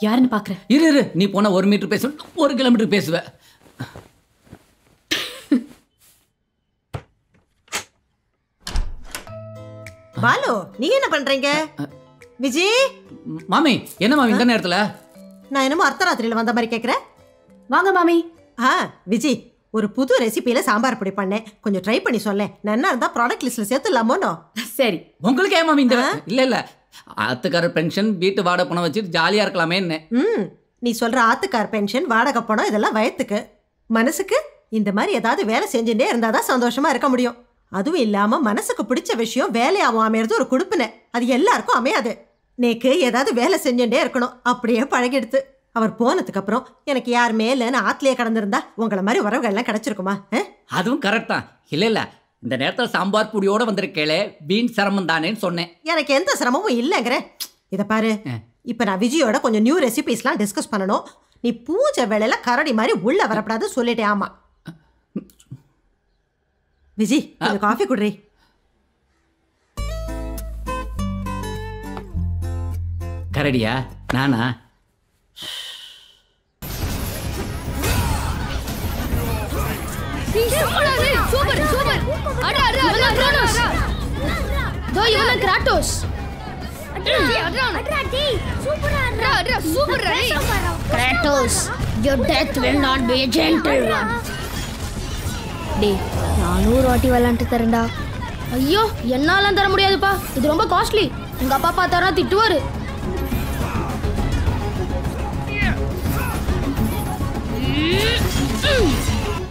யாருன்னு பாக்குற? இரு நீ போனா 1 மீட்டர் பேசுவ, 1 கிலோமீட்டர் பேசுவ. பாலு, நீ என்ன பண்றீங்க? விஜய் மாமி, என்ன மாமி இந்த நேரத்துல? நான் என்னமோ அர்த்தராத்திரியில வந்த மாதிரி கேக்குறேன். வாங்க மாமி. விஜய், ஒரு புது ரெசிபியில சாம்பார் பொடி பண்ணேன், கொஞ்சம் ட்ரை பண்ணி சொல்லேன். நன்னா இருந்தா ப்ராடக்ட் லிஸ்ட்ல சேர்த்துலாமோனோ? சரி. உங்களுக்கு ஏன் மாமி இந்த இல்ல ஆத்துக்காரர் பென்ஷன் வீட்டு வாடகை பணம் வச்சுட்டு ஜாலியா இருக்கலாமே. நீ சொல்ற ஆத்துக்கார் பென்ஷன் வாடகை பணம் இதெல்லாம் வயத்துக்கு, மனசுக்கு இந்த மாதிரி ஏதாவது வேலை செஞ்சுட்டே இருந்தாதான் சந்தோஷமா இருக்க முடியும். அதுவும் இல்லாம மனசுக்கு பிடிச்ச விஷயம் வேலையாவும் அமையறது ஒரு குடுப்பினை. அது எல்லாருக்கும் அமையாது. நேக்கு ஏதாவது வேலை செஞ்சுட்டே இருக்கணும், அப்படியே பழகிடுத்து. அவர் போனதுக்கு அப்புறம் எனக்கு யாருமே இல்லைன்னு ஆத்திலேயே கடந்திருந்தா உங்களை மாதிரி உறவுகள் எல்லாம் கிடைச்சிருக்குமா? அதுவும் கரெக்ட் தான். இல்ல இந்த நேரத்தில் சாம்பார் பொடியோட வந்திருக்கேளே, வீண் சிரமம் தானேன்னு சொன்னேன். எனக்கு எந்த சிரமமும் இல்லைங்கிறேன். இதை பாரு, இப்ப நான் விஜயோட கொஞ்சம் நியூ ரெசிபிஸ்லாம் டிஸ்கஸ் பண்ணணும். நீ பூஜை வேலையில கரடி மாதிரி உள்ள வரப்படாது சொல்லிட்டேன். ஆமா விஜய், கொஞ்சம் காஃபி குடுறி. கரடியா? நானா? Super super. அட அட அட கிராட்டோஸ். தோ இவன Kratos. Kratos, your death will not be a gentle one. டேய், 400 வாட்டி விளையாண்டு தரேன்டா. ஐயோ, என்னாலாம் தர முடியாதுப்பா, இது ரொம்ப காஸ்ட்லி. உங்க அப்பா பார்த்தாரா திட்டுவாரு.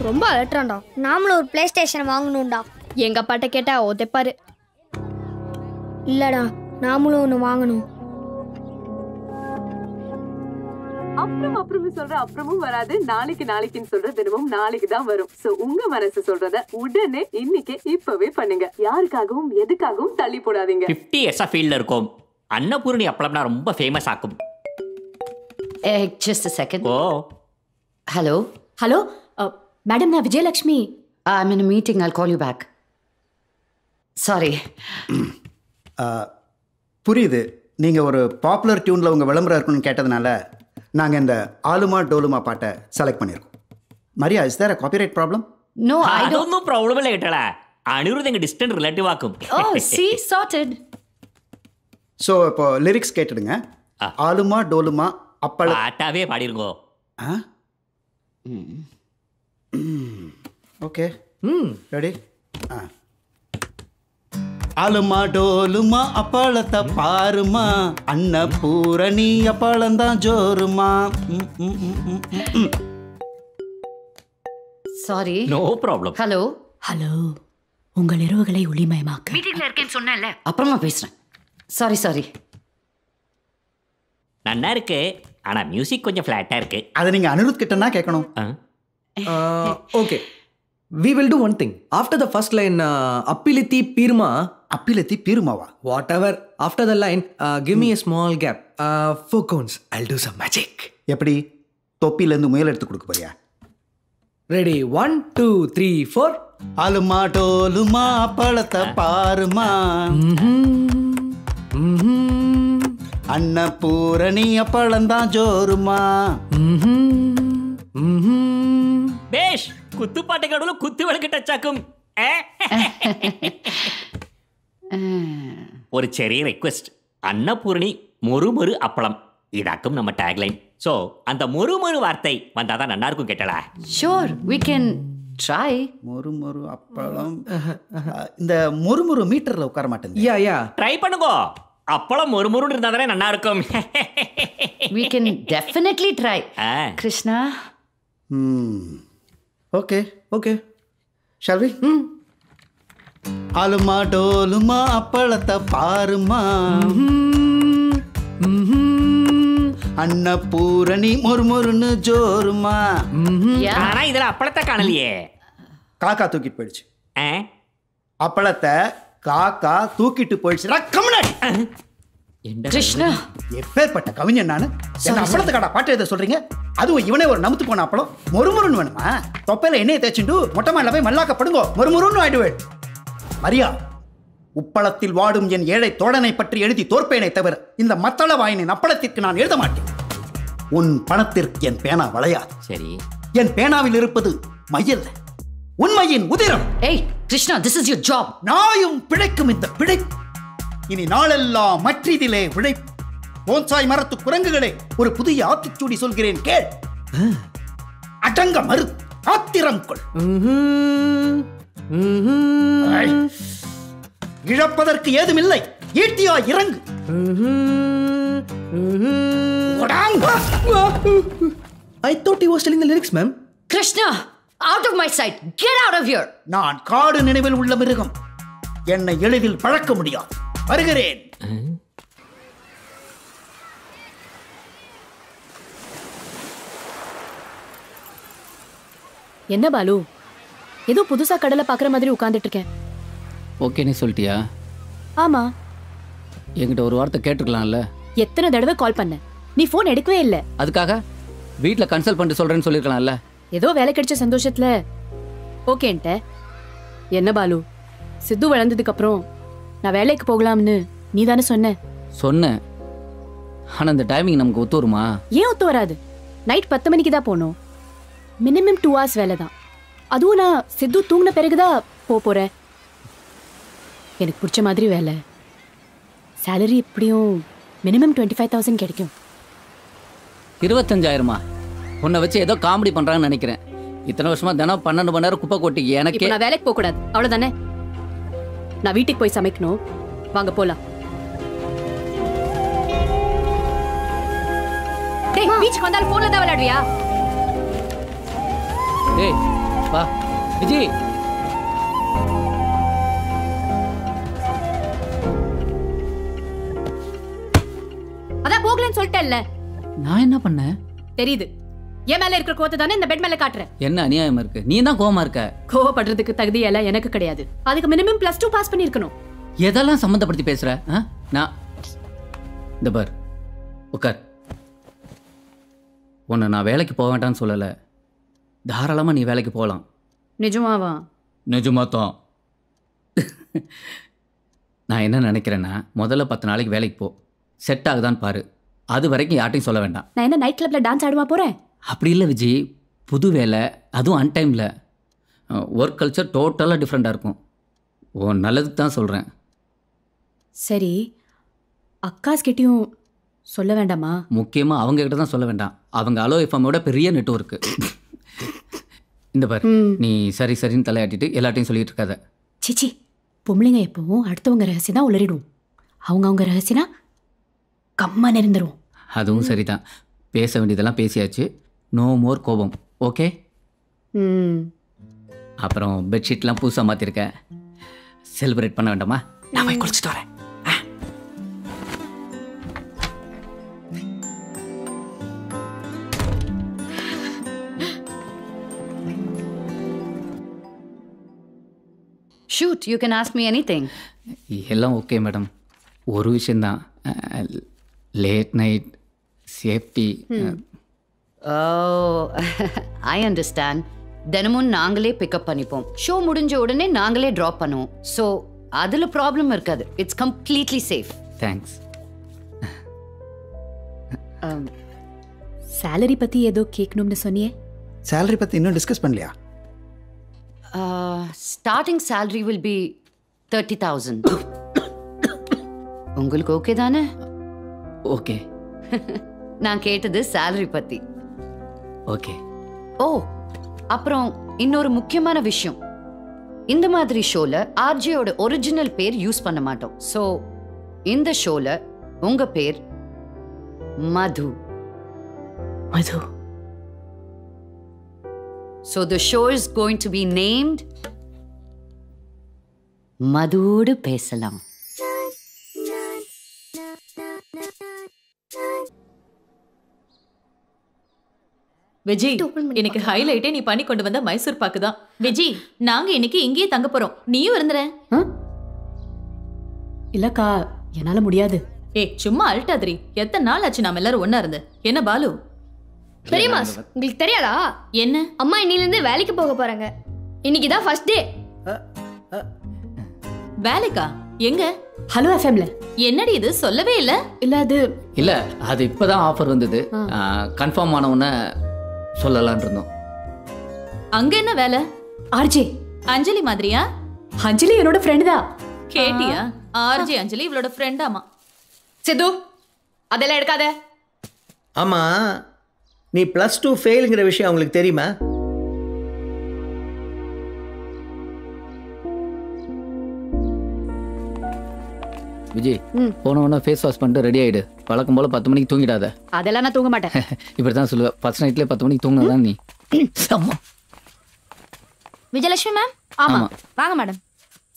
ரொம்ப அலட்றான்டா. நாமளும் ஒரு பிளே ஸ்டேஷன் வாங்கணும்டா. எங்க அப்பாட்ட கேட்டா ஓதப்பாரு. இல்லடா, நாமளும் ஒன்று வாங்கணும். அப்புறம் சொல்ற அப்புறமும் வராது, நாளைக்குன்னு சொல்ற தினமும் நாளைக்கு தான் வரும். சோ உங்க மனசு சொல்றத உடனே இன்னைக்கு இப்பவே பண்ணுங்க. யாருக்காகவும் எதுக்காகவும் தள்ளி போடாதீங்க. 50 இயர்ஸா ஃபீல்ட்ல இருக்கும். அன்னபூரணி அப்பளம்னா ரொம்ப ஃபேமஸ் ஆகும். Just a second. ஓ ஹலோ மேடம், நான் Vijayalakshmi. I'm in a meeting. I'll call you back. Sorry. புரியுது. நீங்கள் ஒரு பாப்புலர் டியூனில் உங்கள் விளம்பரம் இருக்கணும்னு கேட்டதுனால நாங்கள் இந்த ஆலுமா டோலுமா பாட்டை செலக்ட் பண்ணியிருக்கோம். Maria, is there a copyright problem? No, I don't. അതൊന്നും പ്രോബ്ലം ഇല്ല കേട്ടടാ. അനിരുദ്ധ എங்க டிஸ்டன்ட் ரிலேட்டிவ் ஆக்கும். Oh, see, sorted. ஸோ இப்போ லிரிக்ஸ் கேட்டுடுங்க. ஆலுமா டோலுமா அப்பள பாட்டாவே பாடிருங்கோ. Okay, ready? ஆலுமா டோலுமா அப்பளத்தை பாருமா, அன்னபூரணி அப்பளந்தான் ஜோருமா. Sorry. No problem. ஹலோ, உங்கள் இரவுகளை ஒளிமயமாக்க மீட்டிங்ல இருக்கேன்னு சொன்னேன்ல, அப்புறமா பேசுறேன். சாரி. நல்லா இருக்கு, ஆனா மியூசிக் கொஞ்சம் ஃபிளாட்டா இருக்கு. அதை நீங்கள் அனிருத் கிட்டனா கேட்கணும். Okay, we will do one thing. After the first line, Appiliti Pirma. Appiliti Pirmawa? Whatever. After the line, give me a small gap. 4 counts. I'll do some magic. எப்படி? தொப்பிலேருந்து முயல் எடுத்து கொடுக்க போறியா? Ready? 1, 2, 3, 4. ஆலுமா டோலுமா அப்பளத்தை பாருமா, அன்னபூரணி அப்பளந்தான் ஜோருமா. பேஷ், குத்துப்பாட்டு கடவுள குத்து விளக்கு டச் ஆக்கும். ஒரு செரிய ரெக்வெஸ்ட். அன்னபூரணி மொறுமொறு அப்பளம், இதாக்கும் நம்ம டேக்லைன். சோ அந்த மொறுமொறு வார்த்தை வந்தாதான் நல்லா இருக்கும் கேட்டலா. Sure, we can try. மொறுமொறு அப்பளம். இந்த மொறுமொறு மீட்டர்ல உட்கார மாட்டேங்குது. Yeah. ட்ரை பண்ணுங்க. அப்பளம் மொறுமொறுன்னு இருந்தா தானே நல்லா இருக்கும். We can definitely try. Krishna. Okay. Shall we? Aaluma டோலுமா அப்பளத்தை பாருமா, அன்னபூரணி மொறுமொறுன்னு ஜோருமா. ஆனா இதுல அப்பளத்தை காணலையே. காக்கா தூக்கிட்டு போயிடுச்சு. அப்பளத்தை காக்கா தூக்கிட்டு போயிடுச்சுடா. கம்முனாடி. கிருஷ்ணா, எப்பேற்பட்ட கவிஞன் நானு. என்ன அப்பளத்தை காடா பாட்டு எழுத சொல்றீங்க? அதுவும் இவனே ஒரு நமுத்து போன அப்பளம் மொறுமொறுன்னு வேணுமா? தொப்பையில எண்ணெயை தேய்ச்சிட்டு மொட்டை மாடில போய் மல்லாக்கப்படுங்கோ, மொறுமொறுன்னு ஆயிடுவேன். மரியா, உப்பளத்தில் வாடும் என் ஏழை தோழனை பற்றி எழுதி தோற்பேனே தவிர இந்த மத்தள வாயினின் அப்பளத்திற்கு நான் எழுத மாட்டேன். உன் பணத்திற்கு என் பேனா வளையாது. சரி, என் பேனாவில் இருப்பது மையல்ல, உண்மையின் உதிரம். ஏய் Krishna, this is your job. நாயும் பிழைக்கும் இந்த பிழைப்பு இனி நாளெல்லாம் மற்றிதிலே உழைப்பு. போன்சாய் மரத்து குரங்குகளே, ஒரு புதிய ஆத்திச்சூடி சொல்கிறேன் கேள். அடங்க மறு, ஆத்திரம் கொள். இழப்பதற்கு ஏதுமில்லை, ஈட்டியா இறங்கு. I thought he was telling the lyrics, ma'am. Krishna, out of my sight. Get out of here. நான் காடு நினைவில் உள்ள மிருகம். என்னை எளிதில் பழக்க முடியாது. வருகிறேன். என்ன பாலு, ஏதோ புதுசா கடலை பாக்குற மாதிரி உட்கார்ந்துட்டு இருக்கேன். ஓகேன்னு சொல்லிட்டியா? ஆமா. என்கிட்ட ஒரு வார்த்தை கேட்டுக்கலாம்ல? எத்தனை தடவை கால் பண்ண, நீ போன் எடுக்கவே இல்லை. அதுக்காக வீட்டில் கன்சல்ட் பண்ணிட்டு சொல்றேன்னு சொல்லிருக்கலாம்ல? ஏதோ வேலை கிடைச்ச சந்தோஷத்துல ஓகேன்ட்ட. என்ன பாலு, சித்து வளர்ந்ததுக்கு அப்புறம் நான் வேலைக்கு போகலாம்னு நீ தானே சொன்ன? சொன்னேன், ஆனா இந்த டைமிங் நமக்கு ஒத்து வருமா? ஏன் ஒத்து வராது? நைட் 10 மணிக்கு தான் போகணும். மினிமம் 2 hours வேலை தான். அதுவும் நான் சித்து தூங்கின பிறகுதான் போறேன். எனக்கு பிடிச்ச மாதிரி வேலை. சேலரி எப்படியும் மினிமம் 25,000 கிடைக்கும். 25,000? உன்னை வச்சு ஏதோ காமெடி பண்றாங்கன்னு நினைக்கிறேன். இத்தனை வருஷமா தினம் 12 மணி நேரம் குப்பை கொட்டி எனக்கு. நான் வேலைக்கு போக கூடாது அவ்வளவுதானே? நான் வீட்டுக்கு போய் சமைக்கணும். வாங்க போலாம். பீச்சுக்கு வந்தாலும் போன்ல தான் விளையாடுவியா? ஏய் வா விஜய். அதான் போகலன்னு சொல்லிட்டேன்ல. நான் என்ன பண்ணேன்? தெரியுது. என் மேல இருக்கிற கோவத்தை தானே இந்த பெட் மேல காட்டுறேன். என்ன அநியாயமா இருக்கு? நீ தான் கோவமா இருக்க. கோவப்படுறதுக்கு தகுதி எல்லாம் எனக்கு கிடையாது. அதுக்கு மினிமம் +2 பாஸ் பண்ணிருக்கணும். எதெல்லாம் சம்பந்தப்படுத்தி பேசுற? நான் இந்த பார், உட்கார். உன்னை நான் வேலைக்கு போக வேண்டாம்னு சொல்லலை. தாராளமாக நீ வேலைக்கு போகலாம். நிஜமாவா? நிஜமாத்தான். நான் என்ன நினைக்கிறேன்னா, முதல்ல 10 நாளைக்கு வேலைக்கு போ, செட் ஆகுதான்னு பாரு. அது வரைக்கும் யார்ட்டையும் சொல்ல வேண்டாம். நான் என்ன நைட் கிளப்ல டான்ஸ் ஆடுவா போறேன்? அப்படி இல்லை விஜய், புது வேலை, அதுவும் அன்டைமில். ஒர்க் கல்ச்சர் டோட்டலாக டிஃப்ரெண்ட்டாக இருக்கும். ஓ நல்லதுக்கு தான் சொல்கிறேன். சரி, அக்காஸ்கிட்டையும் சொல்ல வேண்டாமா? முக்கியமாக அவங்ககிட்ட தான் சொல்ல வேண்டாம். அவங்க அலோ எஃப்எம்மோட பெரிய நெட்வொர்க்கு. இந்த பாரு, நீ சரி சரின்னு தலையாட்டிட்டு எல்லாத்தையும் சொல்லிட்டு இருக்காத. சிச்சி, பொம்பளைங்க எப்பவும் அடுத்தவங்க ரகசியம் தான் உளறிடும். அவங்க ரகசியம்னா கம்மா நெருந்துரும். அதுவும் சரிதான். பேச வேண்டியதெல்லாம் பேசியாச்சு. நோ மோர் கோபம். ஓகே? அப்புறம் பெட்ஷீட்லாம் புதுசாக மாற்றிருக்கேன். செலிப்ரேட் பண்ண வேண்டாமா? நான் போய் குளிச்சுட்டு வரேன். Shoot, you can ask me anything. எல்லாம் ஓகே மேடம். ஒரு விஷயந்தான், late night safety. Oh, I understand. தினமும் நாங்களே பிக்கப் பண்ணிப்போம். ஷோ முடிஞ்ச உடனே நாங்களே ட்ராப் பண்ணுவோம். ஸோ அதில் ப்ராப்ளம் இருக்காது. It's completely safe. Thanks. Salary பற்றி ஏதோ கேட்கணும்னு சொன்னியே? சேலரி பற்றி இன்னும் டிஸ்கஸ் பண்ணலையா? Starting salary will be 30,000. உங்களுக்கு ஓகே தானே? ஓகே. நான் கேட்டது சேலரி பற்றி. ஓகே. ஓ, அப்புறம் இன்னொரு முக்கியமான விஷயம். இந்த மாதிரி ஷோல ஆர்ஜியோட ஒரிஜினல் பேர் யூஸ் பண்ண மாட்டோம். ஸோ இந்த ஷோல உங்க பேர் மது. மது. So the show is going to be named மதுவோடு பேசலாம். விஜய், எனக்கு ஹைலைட்டே நீ பண்ணி கொண்டு வந்த மைசூர் பாக்கு தான். விஜய், நாங்க இன்னைக்கு இங்கேயே தங்க போறோம். நீயும் இருந்துற? இல்லக்கா, என்னால முடியாது. சும்மா அல்டாதிரி. எத்தனை நாள் ஆச்சு நாம எல்லாரும் ஒண்ணா இருந்து? என்ன பாலு? பெரியம்மா, உங்களுக்கு தெரியாதா? என்ன? அம்மா இன்னிலிருந்து வேலைக்கு போக போறாங்க. இன்னைக்கு தான் ஃபர்ஸ்ட் டே. வேலைக்கா? எங்க? ஹலோ எஃப்எம்ல. என்னடி இது சொல்லவே இல்ல? இல்ல அது இப்பதான் ஆஃபர் வந்தது. கன்ஃபார்ம் ஆன உடனே சொல்லலாம்னு இருந்தோம். அங்க என்ன வேலை? ஆர்ஜே அஞ்சலி மாதிரியா? அஞ்சலி என்னோட ஃப்ரெண்ட் தான். கேட்டியா? ஆர்ஜே அஞ்சலி இவளோட ஃப்ரெண்டாமா. சித்து அதெல்லாம் எடுக்காத. ஆமா, நீ +2 ஃபெயிலுங்கிற விஷயம் அவங்களுக்கு தெரியுமா? விஜய், போன உடனே ஃபேஸ் வாஷ் பண்ணிட்டு ரெடி ஆயிடு. வழக்கம் போல 10 மணிக்கு தூங்கிடாத. அதெல்லாம் நான் தூங்க மாட்டேன். இப்படிதான் சொல்லுவேன். ஃபர்ஸ்ட் நைட்லேயே 10 மணிக்கு தூங்கினாதான் நீ. விஜயலட்சுமி மேம். ஆமா வாங்க மேடம்.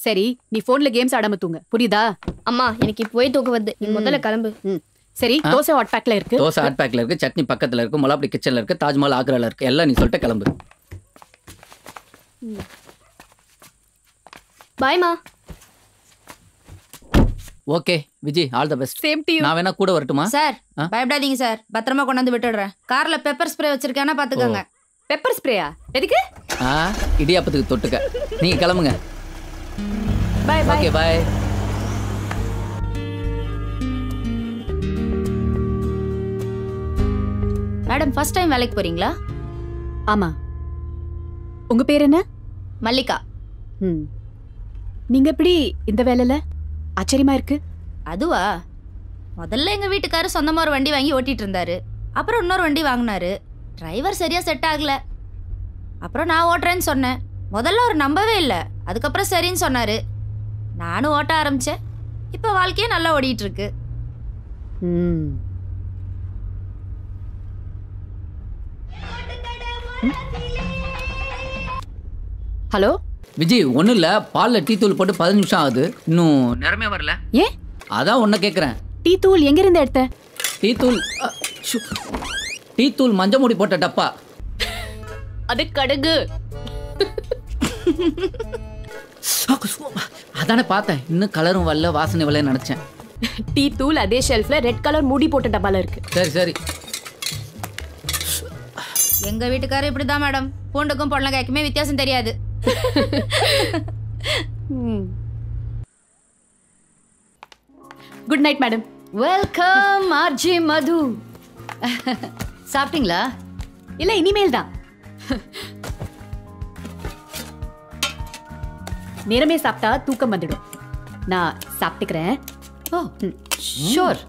சரி, நீ போன்ல கேம்ஸ் ஆடாம தூங்க, புரியுதா? அம்மா எனக்கு போய் தூக்க வருது, நீ முதல்ல கிளம்பு. சரி, தோசை ஹாட் பேக்ல இருக்கு. தோசை ஹாட் பேக்ல இருக்கு, சட்னி பக்கத்துல இருக்கு, மொளாப்படி கிச்சன்ல இருக்கு, தாஜ்மஹால் ஆக்ரால இருக்கு. எல்லாம் நீ சொல்லிட்டு கிளம்பு. பாய்மா. Okay Vijay, all the best. Same to you. நான் வேணா கூட வரட்டுமா? சார் பயப்படாதீங்க சார், பத்திரமா கொண்டாந்து விட்டுடுறேன். கார்ல பெப்பர் ஸ்ப்ரே வச்சிருக்கேன்னா பாத்துக்கோங்க. பெப்பர் ஸ்ப்ரேயா? எதுக்கு? இடியாப்பத்துக்கு தொட்டுக்க. நீங்க கிளம்புங்க. Bye bye. Okay bye. Madam first time வேலைக்கு போறீங்களா? ஆமா. உங்க பேர் என்ன? மல்லிகா. நீங்க எப்படி இந்த வேலையில? ஆச்சரியமா இருக்கு. அதுவா, முதல்ல எங்க வீட்டுக்காரர் சொந்தமா ஒரு வண்டி வாங்கி ஓட்டிட்டு இருந்தாரு. அப்புறம் இன்னொரு வண்டி வாங்கினாரு. டிரைவர் சரியா செட் ஆகல. அப்புறம் நான் ஓட்டுறேன்னு சொன்னேன். முதல்ல அவர் நம்பவே இல்லை. அதுக்கப்புறம் சரின்னு சொன்னாரு. நானும் ஓட்ட ஆரம்பிச்சேன். இப்போ வாழ்க்கையே நல்லா ஓடிட்டு இருக்கு. ஹலோ விஜய், ஒன்றும் இல்லை, பாலில் டீ தூள் போட்டு 15 நிமிஷம் ஆகுது, இன்னும் நேரமே வரல. ஏன்? அதான் ஒன்றை கேட்குறேன். டீ தூள் எங்கிருந்து எடுத்த? டீ தூள் மஞ்சள் மூடி போட்ட டப்பா. அது கடுகு. அதானே பார்த்தேன், இன்னும் கலரும் வரல, வாசனை வரல நினைச்சேன். டீ தூள் அதே ஷெல்ஃப்ல ரெட் கலர் மூடி போட்ட டப்பால இருக்கு. சரி சரி. எங்க வீட்டுக்காரர் இப்படிதான் மேடம். பூண்டுக்கும் பொடலங்காய்க்குமே வித்தியாசம் தெரியாது. Good night madam. Welcome RJ Madhu. சாப்பிட்டீங்களா? இல்ல, இனிமேல் தான். நேரமே சாப்பிட்டா தூக்கம் வந்துடும். நான் சாப்பிட்டுக்கிறேன். ஓ ஷூர்.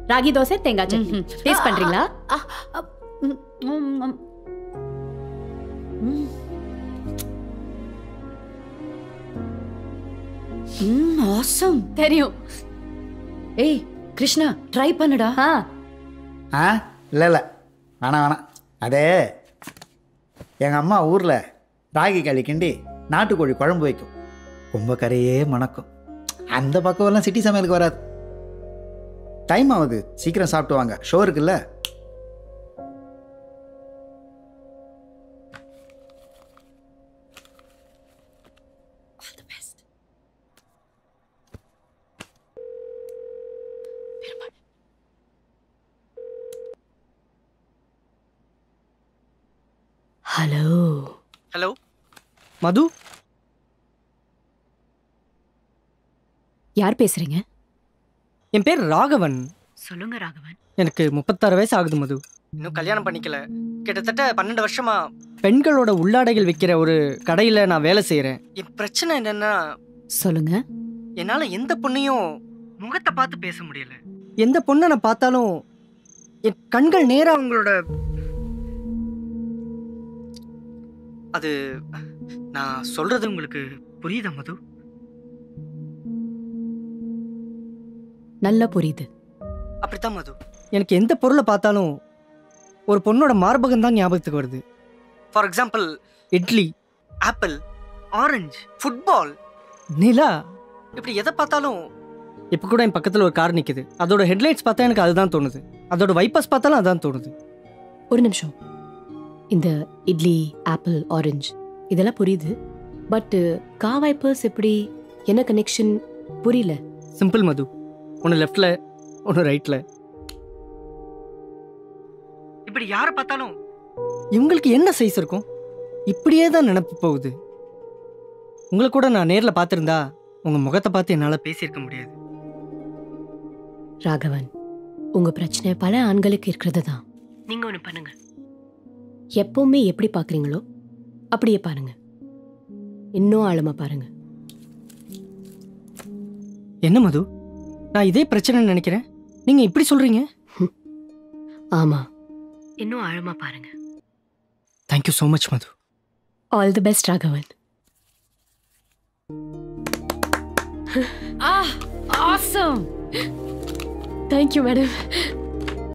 ராகி தோசை தேங்காய் சட்னி டேஸ்ட் பண்றீங்களா? ஆசம். தெரியும். ஏய் கிருஷ்ணா, ட்ரை பண்ணுடா. இல்லை வேணாம். அதே எங்கள் அம்மா ஊரில் ராகி களி கிண்டி நாட்டுக்கோழி குழம்பு வைக்கும். கும்பக்கரையே மணக்கும். அந்த பக்கம்லாம் சிட்டி சமையலுக்கு வராது. டைம் ஆகுது, சீக்கிரம் சாப்பிட்டு வாங்க, ஷோ இருக்குல்ல. ஹலோ மது, யார் பேசுறீங்க? என் பேர் ராகவன். சொல்லுங்க ராகவன். எனக்கு 36 வயசு ஆகுது மது. இன்னும் கல்யாணம் பண்ணிக்கல. கிட்டத்தட்ட 12 வருஷமா பெண்களோட உள்ளாடைகள் விற்கிற ஒரு கடையில் நான் வேலை செய்கிறேன். என் பிரச்சனை என்னன்னா, சொல்லுங்க. என்னால் எந்த பொண்ணையும் முகத்தை பார்த்து பேச முடியல. எந்த பொண்ணை நான் பார்த்தாலும் என் கண்கள் நேராக அவங்களோட அது நான் சொல்றது உங்களுக்கு புரியுதா மது? நல்லா புரியுது. அப்படித்தான் மது. எனக்கு எந்த பொருளை பார்த்தாலும் ஒரு பொண்ணோட மார்பகம் தான் ஞாபகத்துக்கு வருது. For example, idli, apple, orange, football, நிலா, இப்படி எதை பார்த்தாலும். இப்போ கூட என் பக்கத்தில் ஒரு கார் நிற்குது. அதோட ஹெட்லைட்ஸ் பார்த்தா எனக்கு அதுதான் தோணுது. அதோட வைப்பர்ஸ் பார்த்தாலும் அதுதான் தோணுது. ஒரு நிமிஷம். இந்த இட்லி, ஆப்பிள், ஆரஞ்சு இதெல்லாம் புரியுது. பட் கார் வைப்பர்ஸ் எப்படி? என்ன கனெக்ஷன்? புரியல. சிம்பிள் மது. ஒன்று லெஃப்டில், ஒன்று ரைட்டில். முன்னாடி யாரை பார்த்தாலும் இவங்களுக்கு என்ன சைஸ் இருக்கும் இப்படியே தான் நினப்பு போகுது. உங்களை கூட நான் நேரில் பார்த்துருந்தா உங்கள் முகத்தை பார்த்து என்னால் பேசியிருக்க முடியாது. ராகவன், உங்க பிரச்சனை பல ஆண்களுக்கு இருக்கிறது தான். நீங்க ஒன்று பண்ணுங்க, எப்பவுமே எப்படி பார்க்குறீங்களோ அப்படியே பாருங்க, இன்னும் ஆழமா பாருங்க. என்ன மது, நான் இதே பிரச்சனைன்னு நினைக்கிறேன், நீங்க இப்படி சொல்றீங்க? ஆமா, இன்னும் ஆழமா பாருங்க. Thank you so much Madhu. All the best Raghavan. Awesome. Thank you madam.